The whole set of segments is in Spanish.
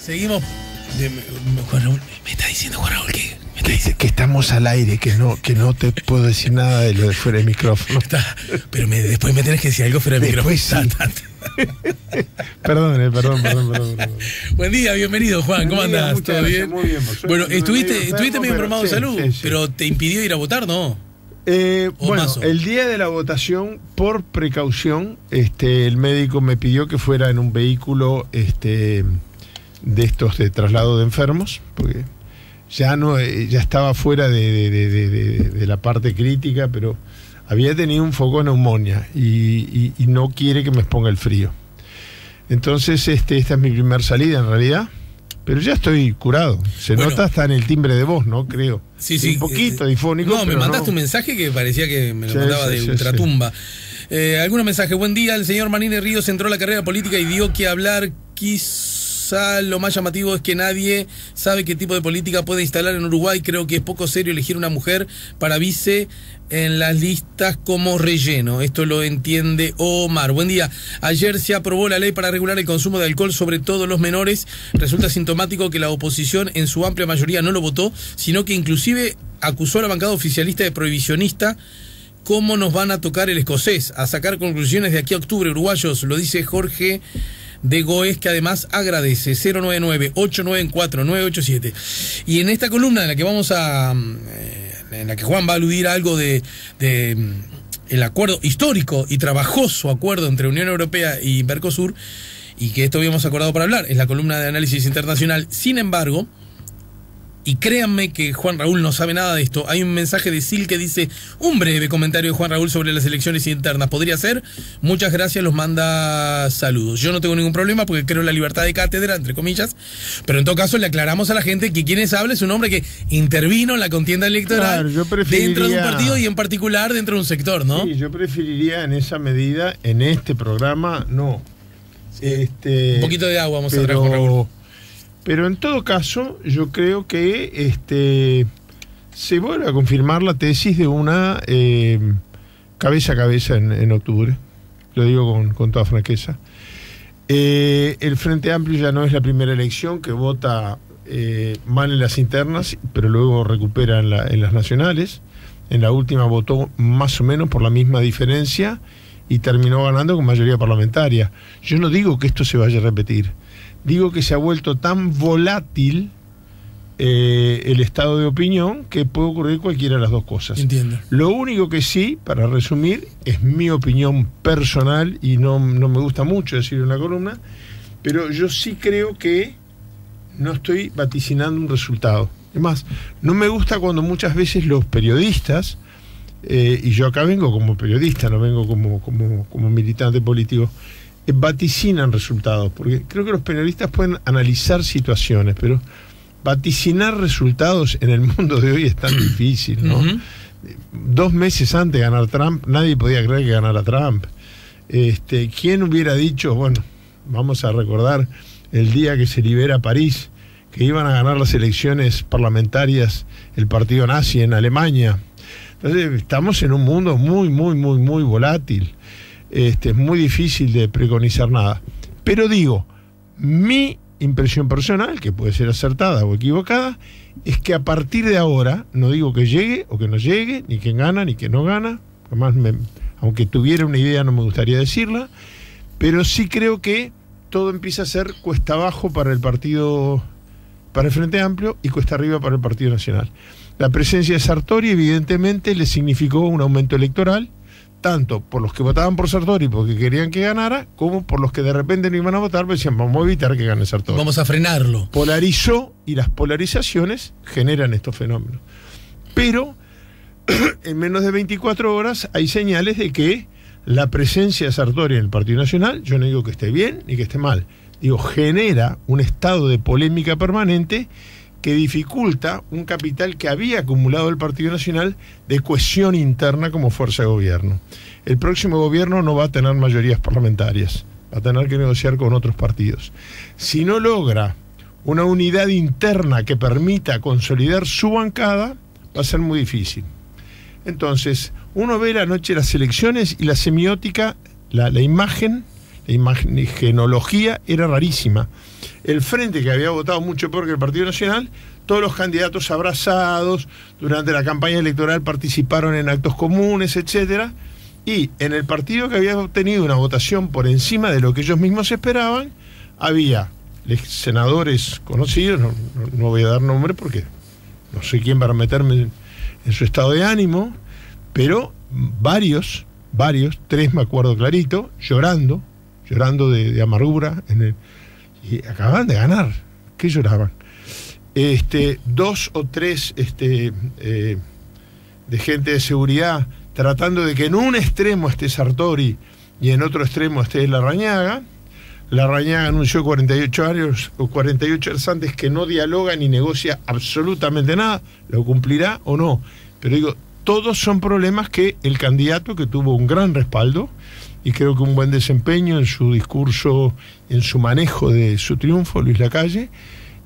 Seguimos. Juan Raúl, me está diciendo Juan Raúl que estamos al aire, que no te puedo decir nada de lo de fuera de micrófono. Pero después me tenés que decir algo fuera de micrófono. Sí. Perdón. Buen día, bienvenido Juan, ¿cómo andás? ¿Todo bien? Muy bien, bueno, estuviste medio enfermado de salud, sí. pero ¿te impidió ir a votar, no? Bueno, el día de la votación, por precaución, el médico me pidió que fuera en un vehículo de estos de traslado de enfermos, porque ya estaba fuera de la parte crítica, pero había tenido un foco de neumonía y no quiere que me exponga el frío. Entonces, esta es mi primer salida en realidad, pero ya estoy curado. Se nota hasta en el timbre de voz, ¿no? Creo. Sí. Un poquito difónico. No, me mandaste un mensaje que parecía que me lo mandaba de ultratumba. Algunos mensajes. Buen día, el señor Manini Ríos entró a la carrera política y dio que hablar. Quizá lo más llamativo es que nadie sabe qué tipo de política puede instalar en Uruguay. Creo que es poco serio elegir una mujer para vice en las listas como relleno. Esto lo entiende Omar. Buen día. Ayer se aprobó la ley para regular el consumo de alcohol, sobre todo los menores. Resulta sintomático que la oposición en su amplia mayoría no lo votó, sino que inclusive acusó a la bancada oficialista de prohibicionista. ¿Cómo nos van a tocar el escocés? A sacar conclusiones de aquí a octubre, uruguayos, lo dice Jorge de Goes, que además agradece. 099-894-987. Y en esta columna en la que en la que Juan va a aludir a algo de el acuerdo histórico y trabajoso acuerdo entre Unión Europea y Mercosur, y que esto habíamos acordado para hablar, es la columna de análisis internacional. Sin embargo, y créanme que Juan Raúl no sabe nada de esto, hay un mensaje de Sil que dice: un breve comentario de Juan Raúl sobre las elecciones internas. ¿Podría ser? Muchas gracias, los manda saludos. Yo no tengo ningún problema porque creo en la libertad de cátedra, entre comillas, pero en todo caso le aclaramos a la gente que quien habla es un hombre que intervino en la contienda electoral, dentro de un partido y en particular dentro de un sector, ¿no? Sí, yo preferiría en esa medida, en este programa, no. Un poquito de agua vamos a traer, Juan Raúl. Pero en todo caso, yo creo que se vuelve a confirmar la tesis de una cabeza a cabeza en octubre. Lo digo con toda franqueza. El Frente Amplio ya no es la primera elección que vota mal en las internas, pero luego recupera en las nacionales. En la última votó más o menos por la misma diferencia y terminó ganando con mayoría parlamentaria. Yo no digo que esto se vaya a repetir. Digo que se ha vuelto tan volátil el estado de opinión que puede ocurrir cualquiera de las dos cosas. Entiendo. Lo único que sí, para resumir, es mi opinión personal y no me gusta mucho decir en la columna, pero yo sí creo que no estoy vaticinando un resultado. Es más, no me gusta cuando muchas veces los periodistas, y yo acá vengo como periodista, no vengo como militante político, vaticinan resultados, porque creo que los periodistas pueden analizar situaciones, pero vaticinar resultados en el mundo de hoy es tan difícil, ¿no? 2 meses antes de ganar Trump, nadie podía creer que ganara Trump. ¿Quién hubiera dicho, bueno, vamos a recordar el día que se libera París, que iban a ganar las elecciones parlamentarias el partido nazi en Alemania? Entonces, estamos en un mundo muy, muy, muy, muy volátil. Es muy difícil de preconizar nada. Pero digo, mi impresión personal, que puede ser acertada o equivocada, es que a partir de ahora, no digo que llegue o que no llegue, ni quién gana ni quién no gana, además aunque tuviera una idea no me gustaría decirla, pero sí creo que todo empieza a ser cuesta abajo para el Frente Amplio y cuesta arriba para el Partido Nacional. La presencia de Sartori evidentemente le significó un aumento electoral, tanto por los que votaban por Sartori porque querían que ganara, como por los que de repente no iban a votar, porque decían, vamos a evitar que gane Sartori. Vamos a frenarlo. Polarizó, y las polarizaciones generan estos fenómenos. Pero en menos de 24 horas hay señales de que la presencia de Sartori en el Partido Nacional, yo no digo que esté bien ni que esté mal, digo, genera un estado de polémica permanente que dificulta un capital que había acumulado el Partido Nacional de cohesión interna como fuerza de gobierno. El próximo gobierno no va a tener mayorías parlamentarias, va a tener que negociar con otros partidos. Si no logra una unidad interna que permita consolidar su bancada, va a ser muy difícil. Entonces, uno ve la noche las elecciones y la semiótica, la imagen, La imagenología era rarísima. El Frente, que había votado mucho peor que el Partido Nacional, todos los candidatos abrazados, durante la campaña electoral participaron en actos comunes, etcétera. Y en el partido que había obtenido una votación por encima de lo que ellos mismos esperaban, había senadores conocidos, no voy a dar nombre porque no sé quién para meterme en su estado de ánimo, pero varios, 3 me acuerdo clarito, llorando de amargura, y acababan de ganar. ¿Qué lloraban? 2 o 3 de gente de seguridad tratando de que en un extremo esté Sartori y en otro extremo esté Larrañaga. Larrañaga anunció 48 horas antes que no dialoga ni negocia absolutamente nada. ¿Lo cumplirá o no? Pero digo, todos son problemas que el candidato, que tuvo un gran respaldo y creo que un buen desempeño en su discurso, en su manejo de su triunfo, Luis Lacalle,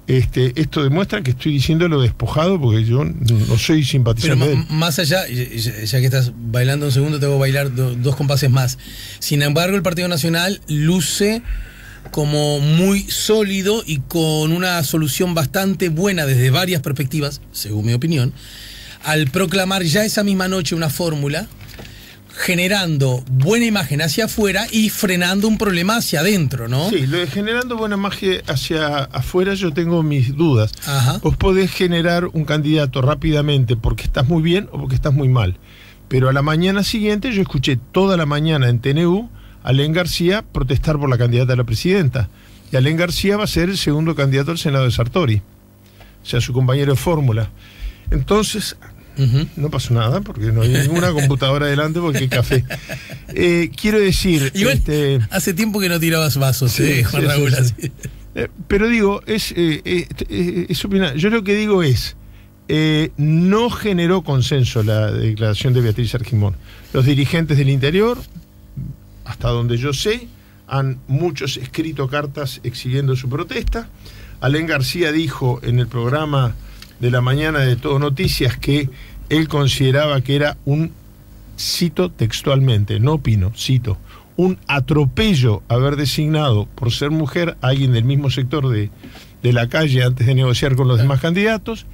esto demuestra que estoy diciendo lo despojado porque yo no soy simpatizante. Pero más allá, ya que estás bailando un segundo, te voy a bailar 2 compases más. Sin embargo, el Partido Nacional luce como muy sólido y con una solución bastante buena desde varias perspectivas, según mi opinión, al proclamar ya esa misma noche una fórmula, generando buena imagen hacia afuera y frenando un problema hacia adentro, ¿no? Sí, lo de generando buena imagen hacia afuera yo tengo mis dudas. Ajá. Vos podés generar un candidato rápidamente porque estás muy bien o porque estás muy mal. Pero a la mañana siguiente yo escuché toda la mañana en TNU a Alén García protestar por la candidata a la presidenta. Y Alén García va a ser el segundo candidato al Senado de Sartori. O sea, su compañero de fórmula. Entonces... no pasó nada porque no hay ninguna computadora adelante porque hay café. Quiero decir, igual, hace tiempo que no tirabas vasos, Juan Raúl. Sí. Pero digo, es opinar. Yo lo que digo es, no generó consenso la declaración de Beatriz Argimón. Los dirigentes del interior, hasta donde yo sé, han muchos escrito cartas exigiendo su protesta. Alén García dijo en el programa de la mañana de Todo Noticias que él consideraba que era cito textualmente, no opino, cito, un atropello haber designado por ser mujer a alguien del mismo sector de Lacalle antes de negociar con los demás candidatos.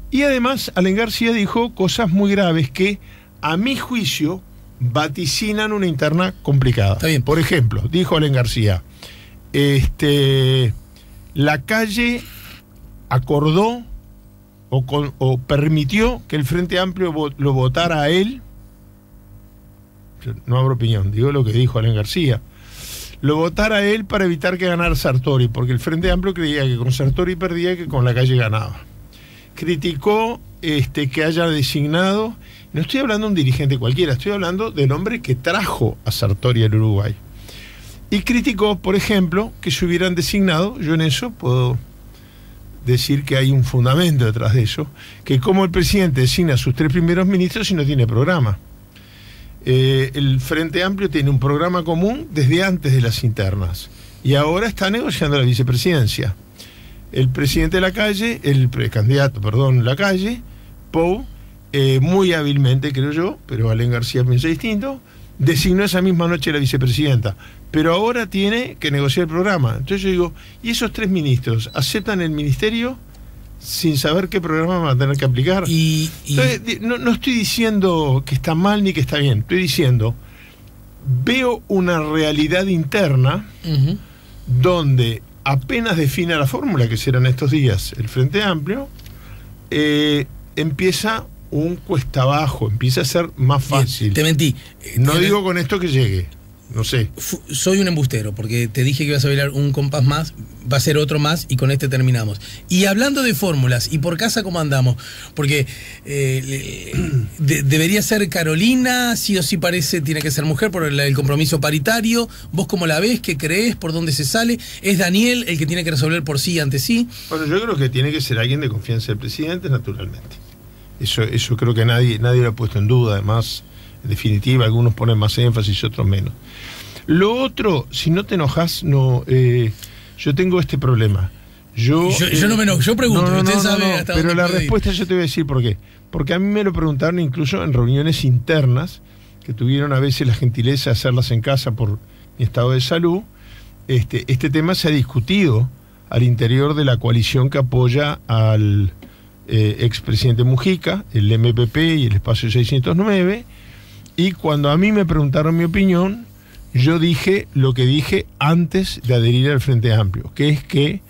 Y además Alén García dijo cosas muy graves que a mi juicio vaticinan una interna complicada. Está bien. Por ejemplo, dijo Alén García, Lacalle acordó o permitió que el Frente Amplio lo votara a él. Yo no abro opinión, digo lo que dijo Alén García. Lo votara a él para evitar que ganara Sartori, porque el Frente Amplio creía que con Sartori perdía y que con Lacalle ganaba. Criticó que haya designado, no estoy hablando de un dirigente cualquiera, estoy hablando del hombre que trajo a Sartori al Uruguay. Y criticó, por ejemplo, que se hubieran designado, yo en eso puedo decir que hay un fundamento detrás de eso, que como el presidente designa a sus 3 primeros ministros y no tiene programa. El Frente Amplio tiene un programa común desde antes de las internas y ahora está negociando la vicepresidencia. El presidente Lacalle, Lacalle, Pou, muy hábilmente creo yo, pero Alén García piensa distinto, designó esa misma noche la vicepresidenta, pero ahora tiene que negociar el programa. Entonces yo digo, ¿y esos 3 ministros aceptan el ministerio sin saber qué programa van a tener que aplicar? Entonces, no estoy diciendo que está mal ni que está bien, estoy diciendo, veo una realidad interna donde apenas define la fórmula, que serán estos días el Frente Amplio, empieza un cuesta abajo, empieza a ser más fácil. Te mentí. No digo con esto que llegue, no sé. Soy un embustero, porque te dije que ibas a bailar un compás más, va a ser otro más y con este terminamos. Y hablando de fórmulas, ¿y por casa cómo andamos? Porque debería ser Carolina, sí o sí parece, tiene que ser mujer por el compromiso paritario. ¿Vos cómo la ves? ¿Qué crees? ¿Por dónde se sale? ¿Es Daniel el que tiene que resolver por sí ante sí? Bueno, yo creo que tiene que ser alguien de confianza del presidente, naturalmente. Eso creo que nadie lo ha puesto en duda. Además, en definitiva, algunos ponen más énfasis y otros menos. Lo otro, si no te enojas, yo tengo este problema. Yo no me enojo, yo pregunto. Pero la respuesta yo te voy a decir por qué. Porque a mí me lo preguntaron incluso en reuniones internas, que tuvieron a veces la gentileza de hacerlas en casa por mi estado de salud, este tema se ha discutido al interior de la coalición que apoya al expresidente Mujica, el MPP y el Espacio 609, y cuando a mí me preguntaron mi opinión, yo dije lo que dije antes de adherir al Frente Amplio, que es que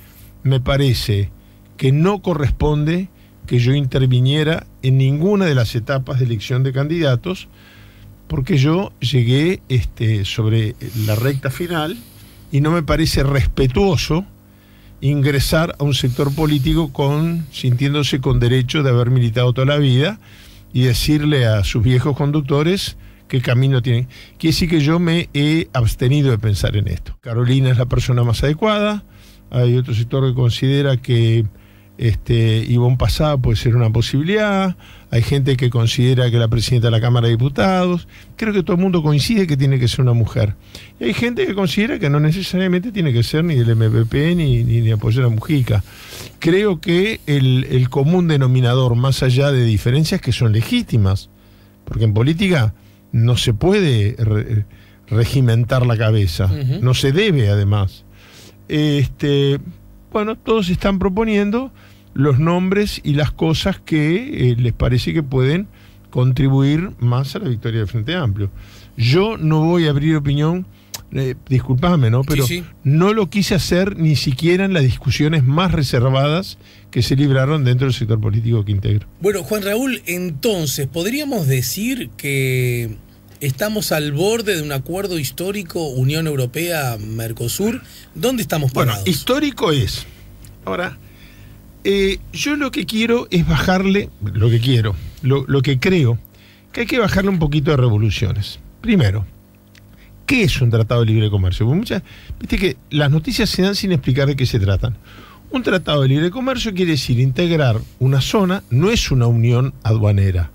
me parece que no corresponde que yo interviniera en ninguna de las etapas de elección de candidatos, porque yo llegué sobre la recta final y no me parece respetuoso ingresar a un sector político sintiéndose con derecho de haber militado toda la vida y decirle a sus viejos conductores qué camino tienen. Quiere decir que yo me he abstenido de pensar en esto. Carolina es la persona más adecuada, hay otro sector que considera que Ivonne Pasada puede ser una posibilidad, hay gente que considera que la presidenta de la Cámara de Diputados, creo que todo el mundo coincide que tiene que ser una mujer. Y hay gente que considera que no necesariamente tiene que ser ni del MPP ni apoyar a Mujica. Creo que el común denominador, más allá de diferencias que son legítimas, porque en política no se puede regimentar la cabeza, no se debe además. Bueno, todos están proponiendo los nombres y las cosas que les parece que pueden contribuir más a la victoria del Frente Amplio. Yo no voy a abrir opinión, disculpame, ¿no? Pero sí. No lo quise hacer ni siquiera en las discusiones más reservadas que se libraron dentro del sector político que integro. Bueno, Juan Raúl, entonces, ¿podríamos decir que estamos al borde de un acuerdo histórico Unión Europea-Mercosur? ¿Dónde estamos parados? Bueno, histórico es. Ahora, yo lo que quiero es bajarle, lo que creo, que hay que bajarle un poquito de revoluciones. Primero, ¿qué es un tratado de libre comercio? Porque viste que las noticias se dan sin explicar de qué se tratan. Un tratado de libre comercio quiere decir integrar una zona, no es una unión aduanera.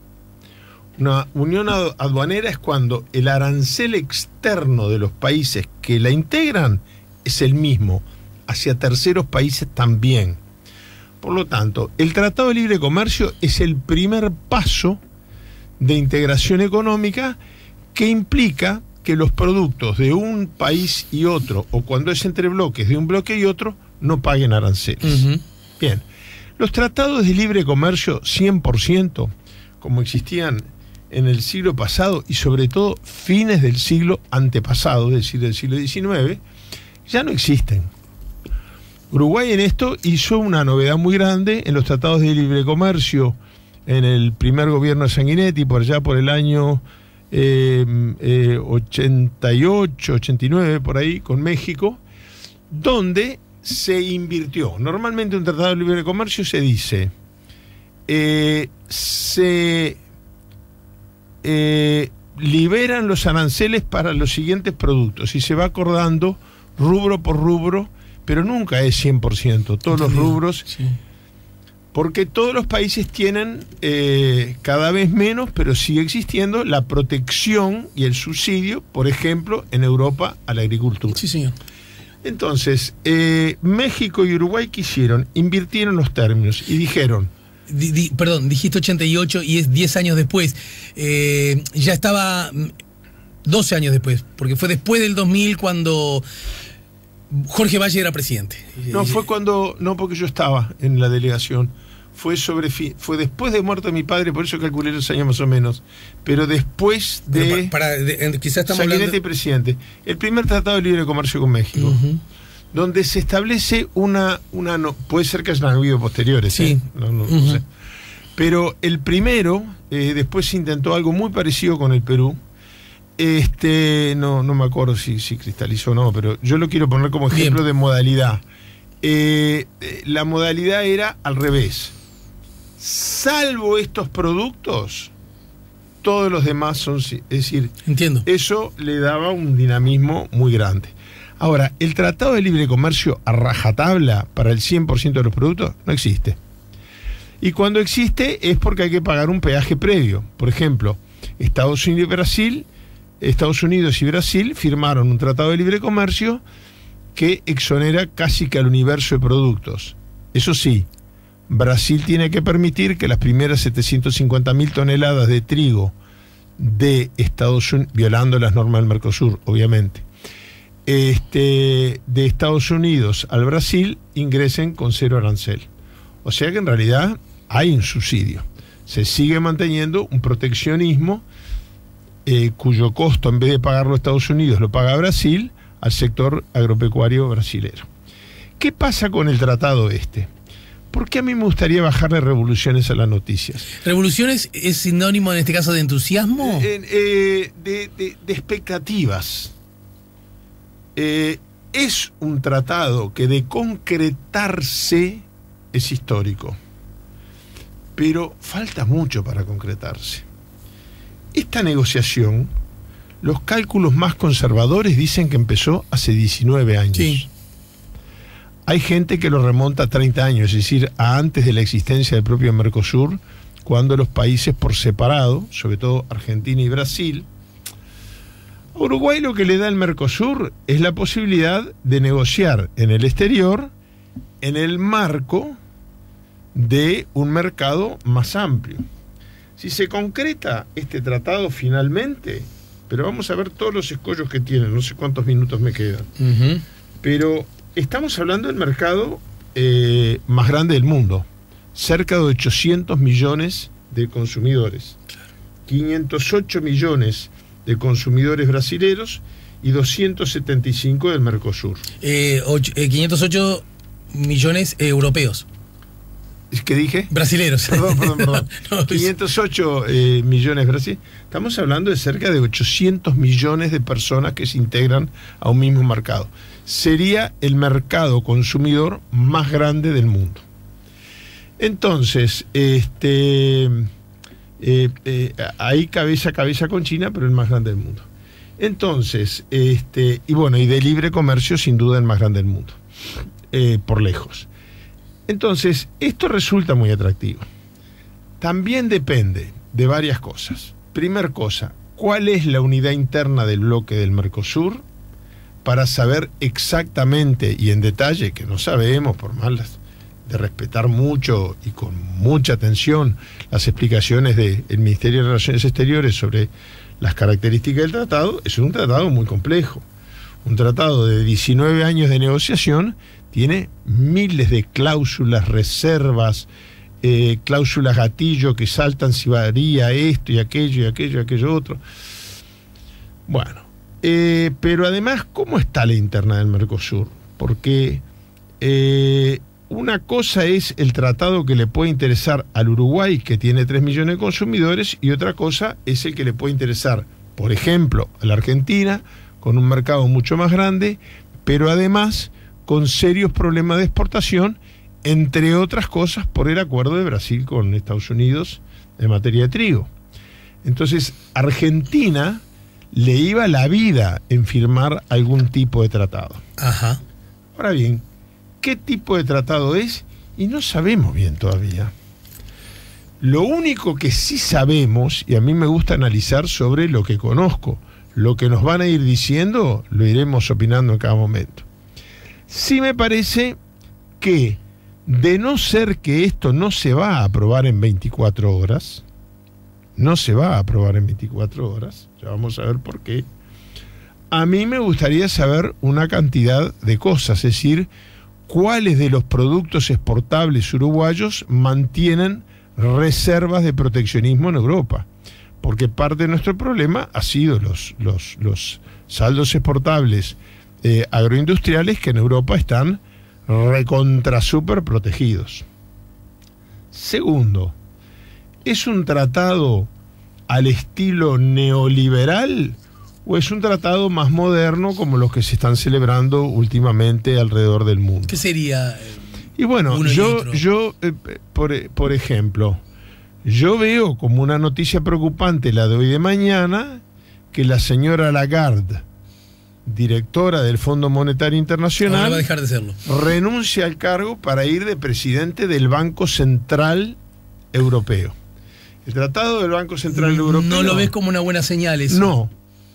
Una unión aduanera es cuando el arancel externo de los países que la integran es el mismo, hacia terceros países también. Por lo tanto, el Tratado de Libre Comercio es el primer paso de integración económica que implica que los productos de un país y otro, o cuando es entre bloques de un bloque y otro, no paguen aranceles. Bien, los tratados de libre comercio 100%, como existían en el siglo pasado y sobre todo fines del siglo antepasado, es decir, del siglo XIX, ya no existen. Uruguay en esto hizo una novedad muy grande en los tratados de libre comercio en el primer gobierno de Sanguinetti, por allá por el año 88, 89, por ahí, con México, donde se invirtió. Normalmente un tratado de libre comercio se dice, liberan los aranceles para los siguientes productos y se va acordando rubro por rubro, pero nunca es 100%, todos los rubros, sí. Porque todos los países tienen cada vez menos, pero sigue existiendo la protección y el subsidio, por ejemplo, en Europa a la agricultura. Sí, señor. Entonces, México y Uruguay quisieron, invirtieron los términos y dijeron... Perdón, dijiste 88 y es 10 años después. Ya estaba 12 años después, porque fue después del 2000 cuando Jorge Valle era presidente. No, fue cuando, no porque yo estaba en la delegación, fue después de muerto mi padre, por eso calculé los años más o menos, pero después de... quizás estamos Sanguinetti hablando... presidente. El primer tratado de libre comercio con México. Donde se establece una no, puede ser que hayan habido posteriores, sí. No sé. Pero el primero, después se intentó algo muy parecido con el Perú. No me acuerdo si cristalizó o no, pero yo lo quiero poner como ejemplo de modalidad. La modalidad era al revés. Salvo estos productos, todos los demás son... Es decir, entiendo. Eso le daba un dinamismo muy grande. Ahora, el Tratado de Libre Comercio a rajatabla para el 100% de los productos no existe. Y cuando existe es porque hay que pagar un peaje previo. Por ejemplo, Estados Unidos y Brasil firmaron un Tratado de Libre Comercio que exonera casi que al universo de productos. Eso sí, Brasil tiene que permitir que las primeras 750.000 toneladas de trigo de Estados Unidos, violando las normas del Mercosur, obviamente, de Estados Unidos al Brasil ingresen con 0 arancel. O sea que en realidad hay un subsidio. Se sigue manteniendo un proteccionismo cuyo costo, en vez de pagarlo Estados Unidos, lo paga Brasil al sector agropecuario brasilero. ¿Qué pasa con el tratado este? ¿Por qué a mí me gustaría bajarle revoluciones a las noticias? ¿Revoluciones es sinónimo en este caso de entusiasmo? De expectativas. Es un tratado que de concretarse es histórico, pero falta mucho para concretarse. Esta negociación, los cálculos más conservadores dicen que empezó hace 19 años. Sí. Hay gente que lo remonta a 30 años, es decir, a antes de la existencia del propio Mercosur, cuando los países por separado, sobre todo Argentina y Brasil, a Uruguay lo que le da el Mercosur es la posibilidad de negociar en el exterior en el marco de un mercado más amplio. Si se concreta este tratado finalmente, pero vamos a ver todos los escollos que tiene, no sé cuántos minutos me quedan, pero estamos hablando del mercado más grande del mundo, cerca de 800 millones de consumidores, 508 millones de consumidores brasileros y 275 del Mercosur. 508 millones europeos. ¿Qué dije? Brasileros. Perdón. No, 508 millones Brasil. Estamos hablando de cerca de 800 millones de personas que se integran a un mismo mercado. Sería el mercado consumidor más grande del mundo. Entonces, ahí cabeza a cabeza con China, pero el más grande del mundo. Entonces, y de libre comercio, sin duda el más grande del mundo, por lejos. Entonces, esto resulta muy atractivo. También depende de varias cosas. Primer cosa, ¿cuál es la unidad interna del bloque del Mercosur? Para saber exactamente y en detalle, que no sabemos, por más de respetar mucho y con mucha atención las explicaciones del Ministerio de Relaciones Exteriores sobre las características del tratado, es un tratado muy complejo. Un tratado de 19 años de negociación tiene miles de cláusulas, reservas, cláusulas gatillo que saltan si varía esto y aquello otro. Bueno, pero además, ¿cómo está la interna del Mercosur? Porque una cosa es el tratado que le puede interesar al Uruguay, que tiene 3 millones de consumidores, y otra cosa es el que le puede interesar, por ejemplo, a la Argentina, con un mercado mucho más grande, pero además con serios problemas de exportación, entre otras cosas por el acuerdo de Brasil con Estados Unidos en materia de trigo. Entonces, Argentina le iba la vida en firmar algún tipo de tratado. Ajá. Ahora bien, ¿qué tipo de tratado es? Y no sabemos bien todavía. Lo único que sí sabemos, y a mí me gusta analizar sobre lo que conozco, lo que nos van a ir diciendo, lo iremos opinando en cada momento. Sí me parece que, de no ser que esto no se va a aprobar en 24 horas, ya vamos a ver por qué, a mí me gustaría saber una cantidad de cosas, es decir, cuáles de los productos exportables uruguayos mantienen reservas de proteccionismo en Europa. Porque parte de nuestro problema ha sido los saldos exportables agroindustriales que en Europa están recontra súper protegidos. Segundo, ¿es un tratado al estilo neoliberal o es un tratado más moderno como los que se están celebrando últimamente alrededor del mundo? ¿Qué sería? Y bueno, yo por ejemplo, yo veo como una noticia preocupante la de hoy de mañana que la señora Lagarde, directora del Fondo Monetario Internacional, ahora va a dejar de serlo, renuncia al cargo para ir de presidente del Banco Central Europeo. El tratado del Banco Central Europeo... ¿No lo ves como una buena señal eso?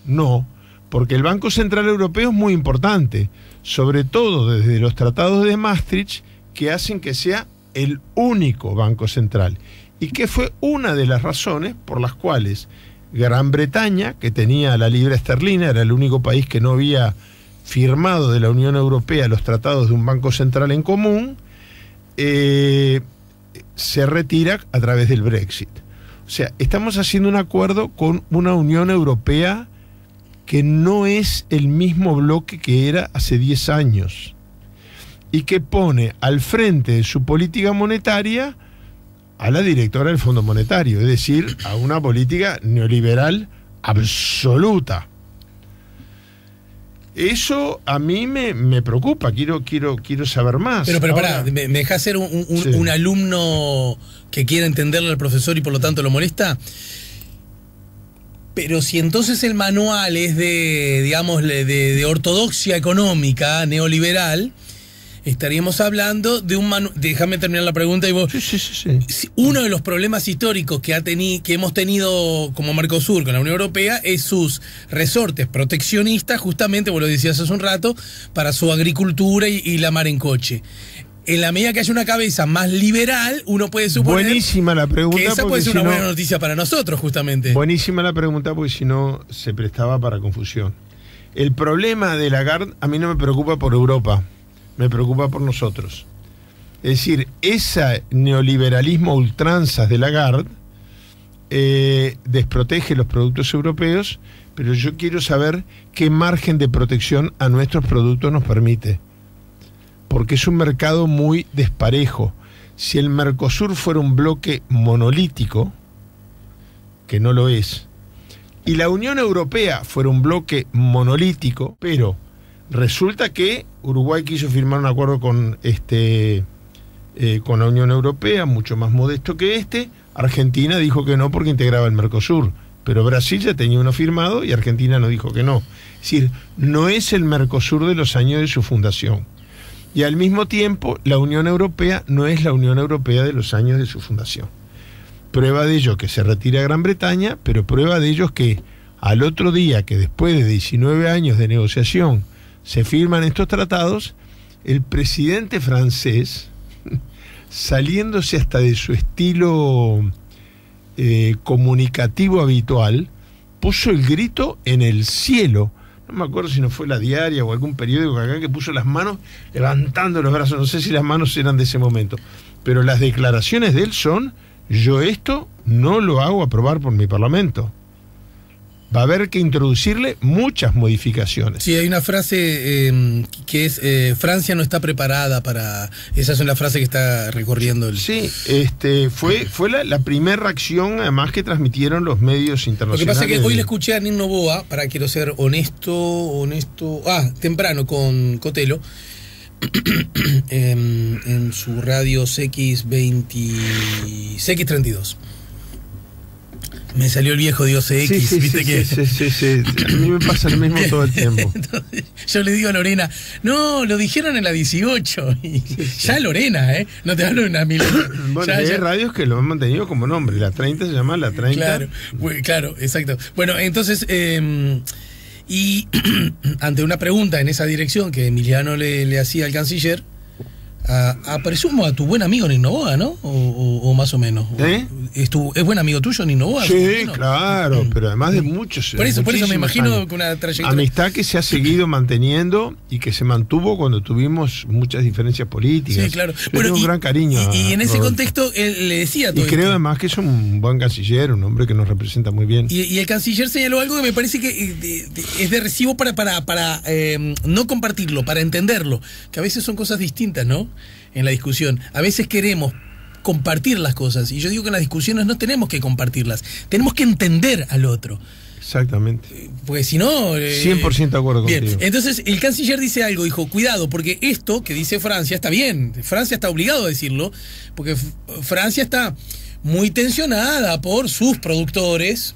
No, porque el Banco Central Europeo es muy importante, sobre todo desde los tratados de Maastricht, que hacen que sea el único Banco Central, y que fue una de las razones por las cuales Gran Bretaña, que tenía la libra esterlina, era el único país que no había firmado de la Unión Europea los tratados de un Banco Central en común, se retira a través del Brexit. O sea, estamos haciendo un acuerdo con una Unión Europea que no es el mismo bloque que era hace 10 años y que pone al frente de su política monetaria a la directora del Fondo Monetario, es decir, a una política neoliberal absoluta. Eso a mí me preocupa, quiero saber más. Pero pará, ¿me dejás ser un alumno que quiera entenderle al profesor y por lo tanto lo molesta? Pero si entonces el manual es de ortodoxia económica, neoliberal, estaríamos hablando de un manual. Déjame terminar la pregunta y vos. Sí. Uno de los problemas históricos que hemos tenido como Mercosur con la Unión Europea es sus resortes proteccionistas, justamente, vos lo decías hace un rato, para su agricultura y la mar en coche. En la medida que haya una cabeza más liberal, uno puede suponer. Buenísima la pregunta, que esa puede ser una buena noticia para nosotros, justamente. Buenísima la pregunta, porque si no se prestaba para confusión. El problema de Lagarde a mí no me preocupa por Europa, me preocupa por nosotros. Es decir, ese neoliberalismo a ultranzas de Lagarde desprotege los productos europeos, pero yo quiero saber qué margen de protección a nuestros productos nos permite. Porque es un mercado muy desparejo. Si el Mercosur fuera un bloque monolítico, que no lo es, y la Unión Europea fuera un bloque monolítico, pero resulta que Uruguay quiso firmar un acuerdo con la Unión Europea, mucho más modesto que Argentina dijo que no porque integraba el Mercosur, pero Brasil ya tenía uno firmado y Argentina no dijo que no. Es decir, no es el Mercosur de los años de su fundación. Y al mismo tiempo, la Unión Europea no es la Unión Europea de los años de su fundación. Prueba de ello que se retira Gran Bretaña, pero prueba de ello que al otro día, que después de 19 años de negociación se firman estos tratados, el presidente francés, saliéndose hasta de su estilo comunicativo habitual, puso el grito en el cielo. No me acuerdo si no fue La Diaria o algún periódico acá que puso las manos levantando los brazos. No sé si las manos eran de ese momento. Pero las declaraciones de él son: yo esto no lo hago aprobar por mi parlamento. Va a haber que introducirle muchas modificaciones. Sí, hay una frase que es Francia no está preparada para... Esa es la frase que está recorriendo Sí, fue la primera reacción, además, que transmitieron los medios internacionales. Lo que pasa es que hoy le escuché a Nino Boa, quiero ser temprano con Cotelo, en su radio CX32. Me salió el viejo Dios CX, ¿viste que? Sí. A mí me pasa lo mismo todo el tiempo. Entonces, yo le digo a Lorena, no, lo dijeron en la 18. Y ya Lorena, no te hablo de una mil. Bueno, hay radios que lo han mantenido como nombre. La 30 se llama La 30. Claro, exacto. Bueno, entonces, y ante una pregunta en esa dirección que Emiliano le hacía al canciller, presumo a tu buen amigo Nino Boa, ¿no? O más o menos. ¿Es buen amigo tuyo Nino Boa? Sí, claro, pero además de muchos. Por eso me imagino que una trayectoria. Amistad que se ha seguido manteniendo y que se mantuvo cuando tuvimos muchas diferencias políticas. Sí, claro. Tengo un gran cariño. Y en ese contexto él le decía todo. Y creo además que es un buen canciller, un hombre que nos representa muy bien. Y el canciller señaló algo que me parece que es de recibo para no compartirlo, para entenderlo. Que a veces son cosas distintas, ¿no? En la discusión. A veces queremos compartir las cosas, y yo digo que en las discusiones no tenemos que compartirlas, tenemos que entender al otro. Exactamente. Porque si no... 100% de acuerdo bien. Contigo. Entonces el canciller dice algo, dijo, cuidado, porque esto que dice Francia está bien, Francia está obligado a decirlo, porque Francia está muy tensionada por sus productores,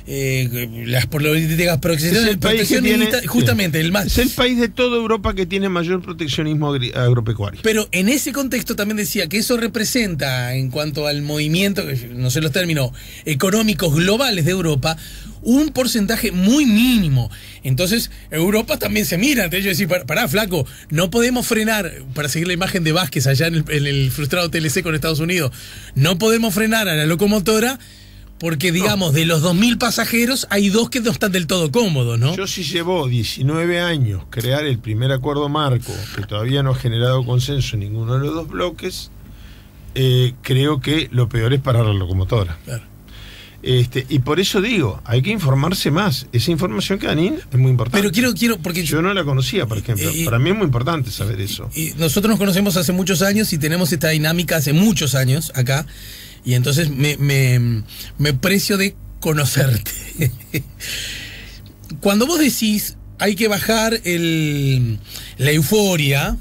las políticas proteccionistas, justamente el más. Es el país de toda Europa que tiene mayor proteccionismo agropecuario. Pero en ese contexto también decía que eso representa, en cuanto al movimiento, no sé los términos, económicos globales de Europa, un porcentaje muy mínimo. Entonces Europa también se mira ante ellos y decir, pará, flaco, no podemos frenar, para seguir la imagen de Vázquez allá en el frustrado TLC con Estados Unidos, no podemos frenar a la locomotora Porque, digamos, de los 2.000 pasajeros, hay 2 que no están del todo cómodos, ¿no? Yo sí llevo 19 años crear el primer acuerdo marco, que todavía no ha generado consenso en ninguno de los 2 bloques, creo que lo peor es parar la locomotora. Claro. Y por eso digo, hay que informarse más. Esa información que Danín es muy importante. Pero quiero porque yo no la conocía, por ejemplo. Para mí es muy importante saber eso. Y nosotros nos conocemos hace muchos años y tenemos esta dinámica hace muchos años acá. Y entonces me precio de conocerte. Cuando vos decís hay que bajar la euforia,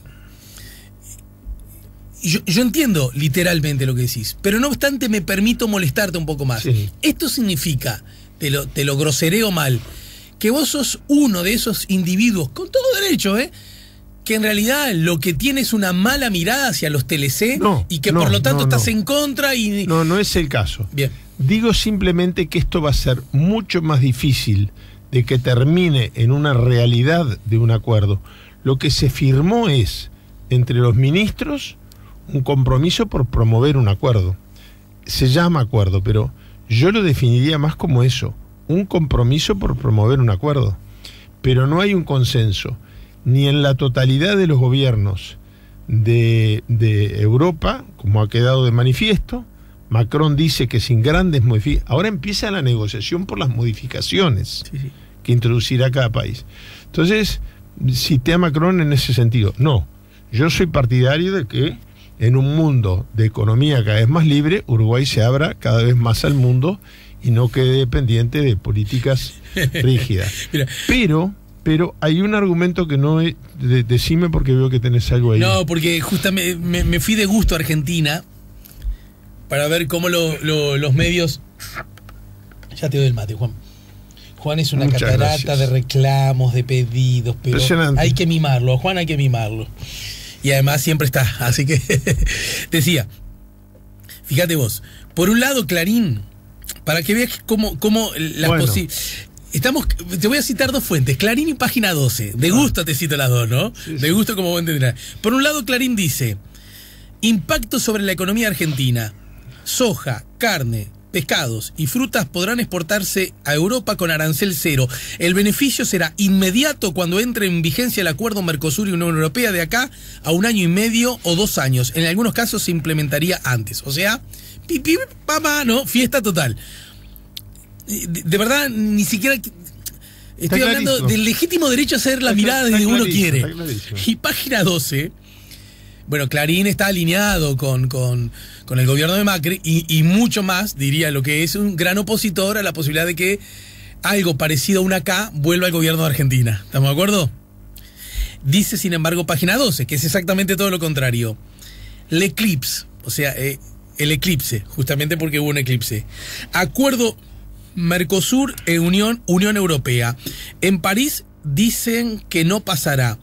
yo entiendo literalmente lo que decís, pero no obstante me permito molestarte un poco más. Sí. Esto significa, te lo grosereo mal, que vos sos uno de esos individuos, con todo derecho, que en realidad lo que tiene es una mala mirada hacia los TLC y que por lo tanto estás en contra y... No es el caso. Bien. Digo simplemente que esto va a ser mucho más difícil de que termine en una realidad de un acuerdo. Lo que se firmó es, entre los ministros, un compromiso por promover un acuerdo. Se llama acuerdo, pero yo lo definiría más como eso, un compromiso por promover un acuerdo. Pero no hay un consenso, ni en la totalidad de los gobiernos de Europa, como ha quedado de manifiesto. Macron dice que sin grandes modificaciones. Ahora empieza la negociación por las modificaciones que introducirá cada país. Entonces, cité a Macron en ese sentido. No, yo soy partidario de que en un mundo de economía cada vez más libre, Uruguay se abra cada vez más al mundo y no quede dependiente de políticas rígidas. Mira. Pero hay un argumento que no es... Decime porque veo que tenés algo ahí. No, porque justamente me fui de gusto a Argentina para ver cómo los medios... Ya te doy el mate, Juan. Juan es una catarata de reclamos, de pedidos, pero hay que mimarlo, Juan, hay que mimarlo. Y además siempre está, así que decía, fíjate vos, por un lado Clarín, para que veas cómo las posibilidades... Te voy a citar 2 fuentes, Clarín y Página 12. De gusto te cito las 2, ¿no? Sí, de gusto como vos entenderás. Por un lado, Clarín dice: impacto sobre la economía argentina. Soja, carne, pescados y frutas podrán exportarse a Europa con arancel cero. El beneficio será inmediato cuando entre en vigencia el acuerdo Mercosur y Unión Europea de acá a 1 año y medio o 2 años. En algunos casos se implementaría antes. O sea, papá, ¿no? Fiesta total. De verdad, ni siquiera estoy hablando del legítimo derecho a hacer la mirada desde uno quiere. Y Página 12, bueno, Clarín está alineado con el gobierno de Macri y mucho más, diría, lo que es un gran opositor a la posibilidad de que algo parecido a una K vuelva al gobierno de Argentina. ¿Estamos de acuerdo? Dice, sin embargo, Página 12, que es exactamente todo lo contrario. El eclipse, o sea, el eclipse, justamente porque hubo un eclipse. Acuerdo Mercosur e Unión Europea. En París dicen que no pasará.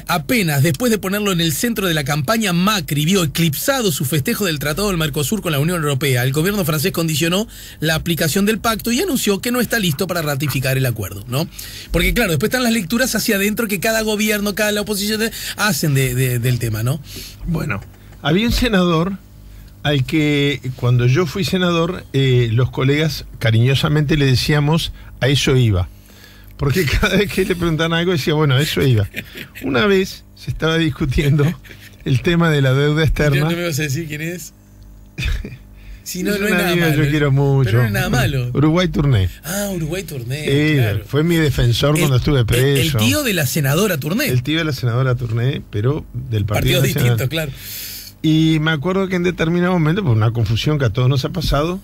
Apenas después de ponerlo en el centro de la campaña, Macri vio eclipsado su festejo del Tratado del Mercosur con la Unión Europea. El gobierno francés condicionó la aplicación del pacto y anunció que no está listo para ratificar el acuerdo, ¿no? Porque claro, después están las lecturas hacia adentro que cada gobierno, cada la oposición hacen del tema, ¿no? Bueno, había un senador al que cuando yo fui senador, los colegas cariñosamente le decíamos a eso iba. Porque cada vez que le preguntaban algo decía, bueno, a eso iba. Una vez se estaba discutiendo el tema de la deuda externa. ¿No me vas a decir quién es? Si no, no es nada malo. Yo quiero mucho. Pero no es nada malo. Uruguay Tourné. Ah, Uruguay Tourné, claro. Fue mi defensor cuando estuve preso. El tío de la senadora Tourné. El tío de la senadora Tourné, pero del Partido Nacional. Distinto, claro. Y me acuerdo que en determinado momento, por una confusión que a todos nos ha pasado,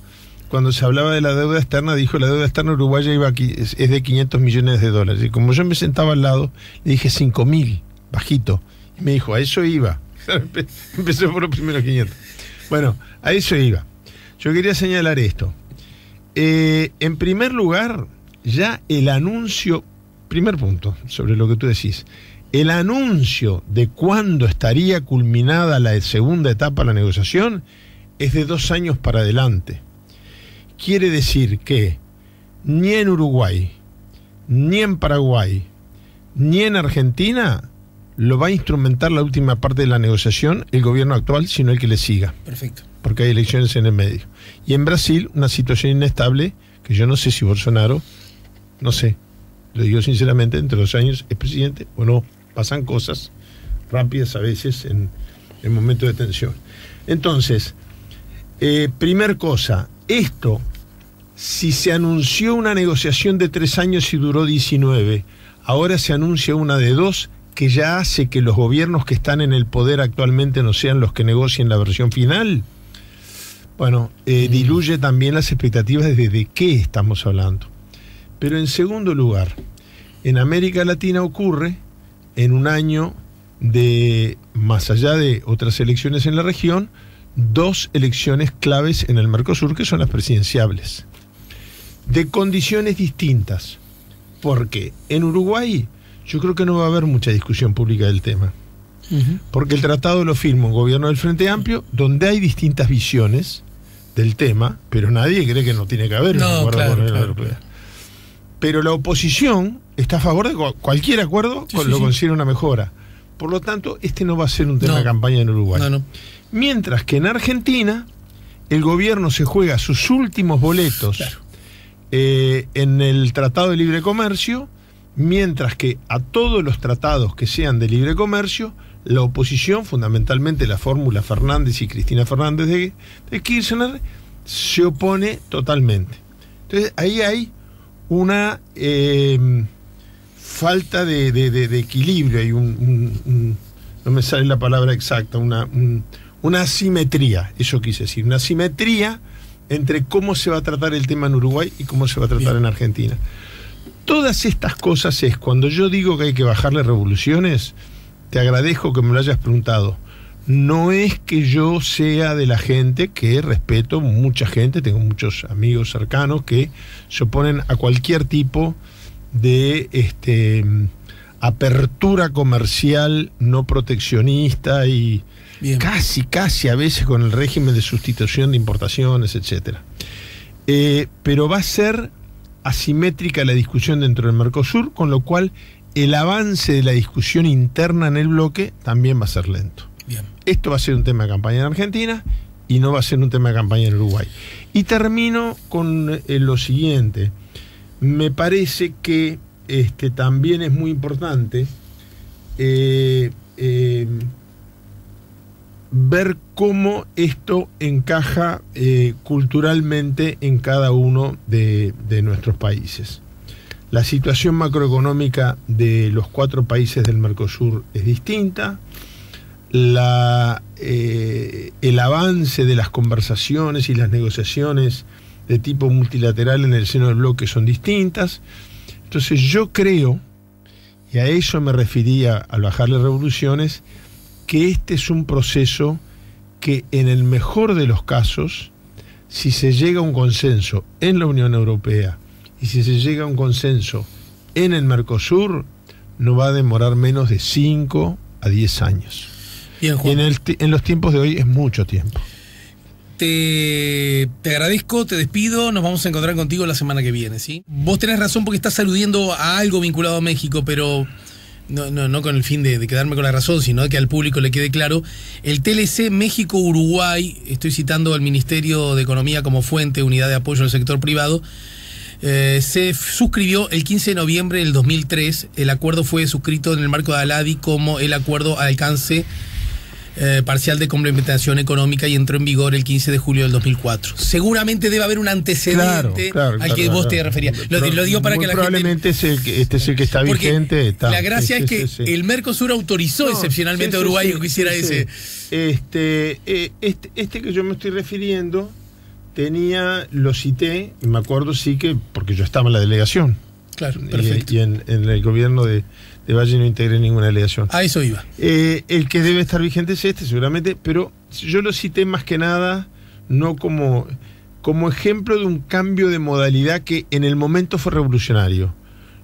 cuando se hablaba de la deuda externa, dijo la deuda externa uruguaya es de 500 millones de dólares. Y como yo me sentaba al lado, le dije 5.000, bajito. Y me dijo, a eso iba. Empezó por los primeros 500. Bueno, a eso iba. Yo quería señalar esto. En primer lugar, ya el anuncio, primer punto sobre lo que tú decís, el anuncio de cuándo estaría culminada la segunda etapa de la negociación es de 2 años para adelante. Quiere decir que ni en Uruguay, ni en Paraguay, ni en Argentina lo va a instrumentar la última parte de la negociación el gobierno actual, sino el que le siga. Perfecto. porque hay elecciones en el medio. Y en Brasil, una situación inestable, que yo no sé si Bolsonaro, no sé, lo digo sinceramente, entre 2 años es presidente o no. Pasan cosas rápidas a veces en momentos de tensión. Entonces, primer cosa, esto, si se anunció una negociación de 3 años y duró 19, ahora se anuncia una de 2, que ya hace que los gobiernos que están en el poder actualmente no sean los que negocien la versión final. Bueno, diluye también las expectativas de qué estamos hablando. Pero en segundo lugar, en América Latina ocurre en un año de, más allá de otras elecciones en la región, 2 elecciones claves en el Mercosur, que son las presidenciables, de condiciones distintas, porque en Uruguay yo creo que no va a haber mucha discusión pública del tema, porque el tratado lo firma un gobierno del Frente Amplio, donde hay distintas visiones del tema, pero nadie cree que no tiene que haber un acuerdo con la Unión Europea. Pero la oposición está a favor de cualquier acuerdo, lo considera una mejora. Por lo tanto, este no va a ser un tema de campaña en Uruguay. Mientras que en Argentina, el gobierno se juega sus últimos boletos en el Tratado de Libre Comercio, mientras que a todos los tratados que sean de libre comercio, la oposición, fundamentalmente la fórmula Fernández y Cristina Fernández de Kirchner, se opone totalmente. Entonces, ahí hay una falta de equilibrio, hay no me sale la palabra exacta, una asimetría, eso quise decir, una asimetría entre cómo se va a tratar el tema en Uruguay y cómo se va a tratar en Argentina. Todas estas cosas es, cuando yo digo que hay que bajarle revoluciones, te agradezco que me lo hayas preguntado. No es que yo sea de la gente que respeto, mucha gente, tengo muchos amigos cercanos que se oponen a cualquier tipo de apertura comercial no proteccionista y casi a veces con el régimen de sustitución de importaciones, etcétera. Pero va a ser asimétrica la discusión dentro del Mercosur, con lo cual el avance de la discusión interna en el bloque también va a ser lento. Esto va a ser un tema de campaña en Argentina y no va a ser un tema de campaña en Uruguay. Y termino con lo siguiente. Me parece que también es muy importante ver cómo esto encaja culturalmente en cada uno de nuestros países. La situación macroeconómica de los 4 países del Mercosur es distinta. El avance de las conversaciones y las negociaciones de tipo multilateral en el seno del bloque son distintas. Entonces yo creo, y a eso me refería al bajarle revoluciones, que este es un proceso que en el mejor de los casos, si se llega a un consenso en la Unión Europea y si se llega a un consenso en el Mercosur, no va a demorar menos de 5 a 10 años. Bien, Juan. Y en los tiempos de hoy es mucho tiempo. Te agradezco, te despido, nos vamos a encontrar contigo la semana que viene, ¿sí? Vos tenés razón porque estás aludiendo a algo vinculado a México, pero no con el fin de quedarme con la razón, sino de que al público le quede claro. El TLC México-Uruguay, estoy citando al Ministerio de Economía como fuente, unidad de apoyo al sector privado, se suscribió el 15 de noviembre del 2003. El acuerdo fue suscrito en el marco de ALADI como el acuerdo a alcance parcial de complementación económica y entró en vigor el 15 de julio del 2004. Seguramente debe haber un antecedente al que vos te referías. Lo digo para que la probablemente gente... este es el que está vigente. La gracia es que el Mercosur autorizó excepcionalmente a Uruguay que hiciera ese... Este que yo me estoy refiriendo lo cité, y me acuerdo que porque yo estaba en la delegación. Claro, perfecto. Y en el gobierno de Valle no integré ninguna delegación. A eso iba. El que debe estar vigente es seguramente, pero yo lo cité más que nada no como ejemplo de un cambio de modalidad que en el momento fue revolucionario.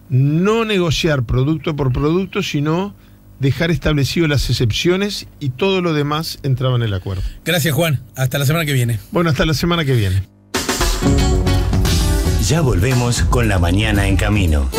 No negociar producto por producto, sino dejar establecido las excepciones y todo lo demás entraba en el acuerdo. Gracias, Juan. Hasta la semana que viene. Bueno, hasta la semana que viene. Ya volvemos con La Mañana en Camino.